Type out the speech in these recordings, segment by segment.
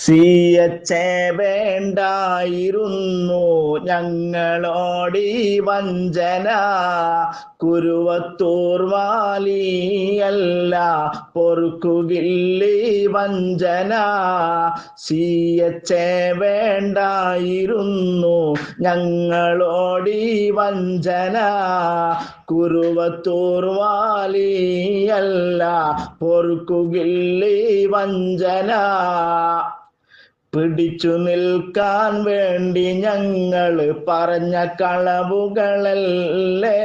സിയച്ചേ വേണ്ടായിരുന്നു ഞങ്ങളോടീ വഞ്ചന. കുരുവത്തൂർ വാലിയല്ല പൊറുക്കുകില്ലീ വഞ്ചന. സിയച്ചേ വേണ്ടായിരുന്നു ഞങ്ങളോടീ വഞ്ചന. കുരുവത്തൂർ വാലിയല്ല പൊറുക്കുകില്ലീ വഞ്ചന. പിടിച്ചു നിൽക്കാൻ വേണ്ടി ഞങ്ങൾ പറഞ്ഞ കളവുകളല്ലേ,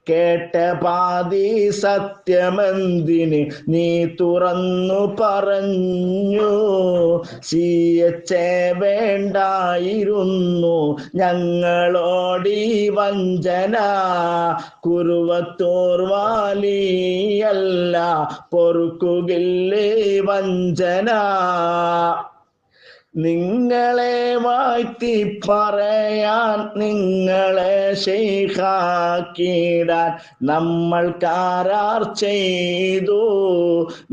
കേട്ട പാതി സത്യമെന്തിന് നീ തുറന്നു പറഞ്ഞു. സിയച്ചേ വേണ്ടായിരുന്നു ഞങ്ങളോടീ വഞ്ചന. കുരുവത്തൂർ വാലിയല്ല പൊറുക്കുകില്ലീ വഞ്ചന. നിങ്ങളെ വാഴ്ത്തി പറയാൻ, നിങ്ങളെ ശൈഖാക്കിടാൻ നമ്മൾ കരാർ ചെയ്തു.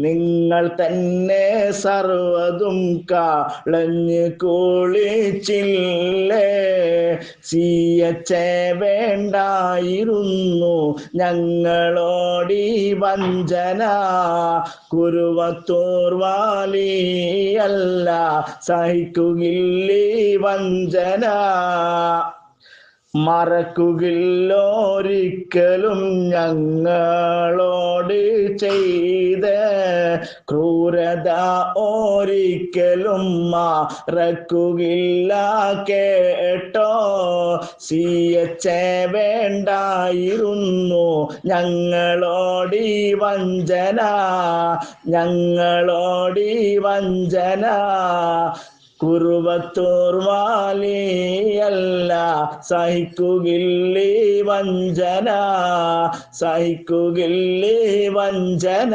നിങ്ങൾ തന്നെ സർവ്വതും കളഞ്ഞ് കുളിച്ചില്ലേ. സിയച്ചേ വേണ്ടായിരുന്നു ഞങ്ങളോടീ വഞ്ചന. കുരുവത്തൂർ വാലിയല്ല സഹിക്കുകില്ലീ വഞ്ചന. മറക്കുകില്ലൊരിക്കലും ഞങ്ങളോട് ചെയ്ത ക്രൂരത, ഒരിക്കലും മറക്കുകില്ല കേട്ടോ. സിയച്ചേ വേണ്ടായിരുന്നു ഞങ്ങളോടീ വഞ്ചന, ഞങ്ങളോടീ വഞ്ചന. കുരുവത്തൂർ വാലിയല്ല സഹിക്കുകില്ലീ വഞ്ചന, സഹിക്കുകില്ലീ വഞ്ചന.